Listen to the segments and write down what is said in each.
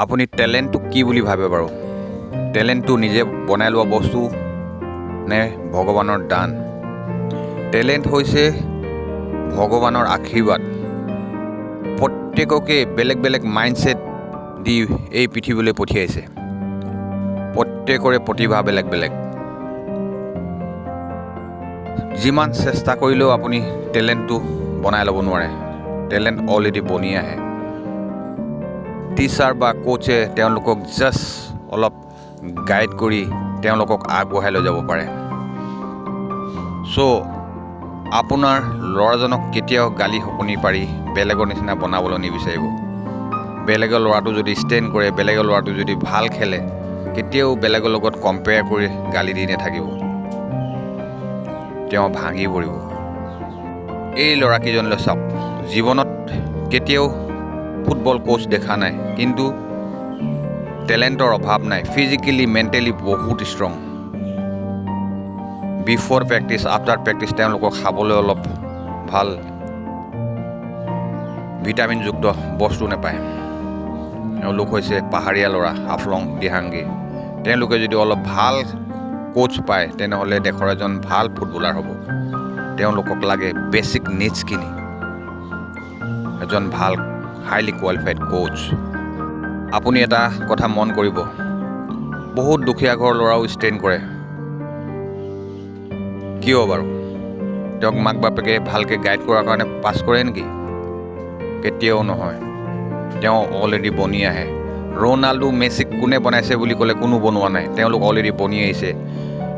আপুনি টেলেণ্টটো কি বুলি ভাবে বাৰু? টেলেণ্টটো নিজে বনাই লোৱা বস্তু নে ভগৱানৰ দান? টেলেণ্ট হৈছে ভগৱানৰ আশীৰ্বাদ। প্ৰত্যেককে বেলেগ বেলেগ মাইণ্ডছেট দি এই পৃথিৱীলৈ পঠিয়াইছে। প্ৰত্যেকৰে প্ৰতিভা বেলেগ বেলেগ। যিমান চেষ্টা কৰিলেও আপুনি টেলেণ্টটো বনাই ল'ব নোৱাৰে। টেলেণ্ট অলৰেডি বনি আহে। টিচাৰ বা কোচে তেওঁলোকক জাষ্ট অলপ গাইড কৰি তেওঁলোকক আগবঢ়াই লৈ যাব পাৰে। চ' আপোনাৰ ল'ৰাজনক কেতিয়াও গালি শপনি পাৰি বেলেগৰ নিচিনা বনাবলৈ নিবিচাৰিব। বেলেগৰ ল'ৰাটো যদি ষ্টেণ্ড কৰে, বেলেগৰ ল'ৰাটো যদি ভাল খেলে, কেতিয়াও বেলেগৰ লগত কম্পেয়াৰ কৰি গালি দি নাথাকিব। তেওঁ ভাঙি পৰিব। এই ল'ৰাকেইজনলৈ চাওক, জীৱনত কেতিয়াও ফুটবল কোচ দেখা নাই, কিন্তু টেলেণ্টৰ অভাৱ নাই। ফিজিকেলি মেণ্টেলি বহুত strong. Before practice after practice তেওঁলোকক খাবলৈ অলপ ভাল ভিটামিনযুক্ত বস্তু নাপায়। তেওঁলোক হৈছে পাহাৰীয়া ল'ৰা, হাফলং দিহাংগী। তেওঁলোকে যদি অলপ ভাল কোচ পায় তেনেহ'লে দেশৰ এজন ভাল ফুটবলাৰ হ'ব। তেওঁলোকক লাগে বেছিক নিডছখিনি, এজন ভাল হাইলি কোৱালিফাইড কোচ। আপুনি এটা কথা মন কৰিব, বহুত দুখীয়া ঘৰৰ ল'ৰাও ষ্টেণ্ড কৰে। কিয় বাৰু? তেওঁক মাক বাপেকে ভালকৈ গাইড কৰাৰ কাৰণে পাছ কৰে নেকি? কেতিয়াও নহয়। তেওঁ অলৰেডি বনি আহে। ৰ'নাল্ডো মেছিক কোনে বনাইছে বুলি ক'লে কোনো বনোৱা নাই। তেওঁলোক অলৰেডি বনি আহিছে।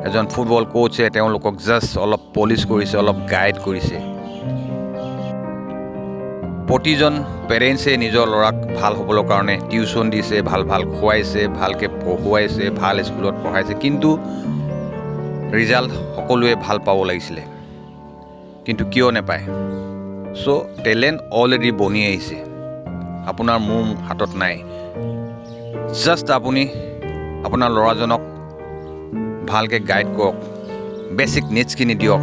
এজন ফুটবল কোচে তেওঁলোকক জাষ্ট অলপ পলিচ কৰিছে, অলপ গাইড কৰিছে। প্ৰতিজন পেৰেণ্টছে নিজৰ ল'ৰাক ভাল হ'বৰ কাৰণে টিউশ্যন দিছে, ভাল ভাল খুৱাইছে, ভালকৈ পঢ়ুৱাইছে, ভাল স্কুলত পঢ়াইছে, কিন্তু ৰিজাল্ট সকলোৱে ভাল পাব লাগিছিলে, কিন্তু কিয় নাপায়? চ' টেলেণ্ট অলৰেডি বনি আহিছে। আপোনাৰ মোৰ হাতত নাই। জাষ্ট আপুনি আপোনাৰ ল'ৰাজনক ভালকৈ গাইড কৰক, বেছিক নিডছখিনি দিয়ক,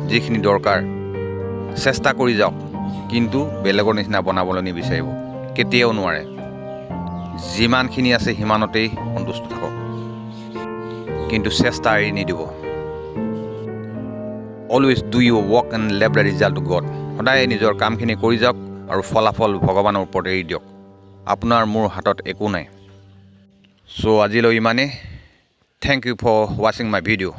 যিখিনি দৰকাৰ চেষ্টা কৰি যাওক, কিন্তু বেলেগৰ নিচিনা বনাবলৈ নিবিচাৰিব। কেতিয়াও নোৱাৰে। যিমানখিনি আছে সিমানতেই সন্তুষ্ট থাকক, কিন্তু চেষ্টা এৰি নিদিব। Always do you work and leave the result to God. সদায় নিজৰ কামখিনি কৰি যাওক আৰু ফলাফল ভগৱানৰ ওপৰত এৰি দিয়ক। আপোনাৰ মোৰ হাতত একো নাই। চ' আজিলৈ ইমানেই। থেংক ইউ ফৰ ৱাচিং মাই ভিডিঅ'।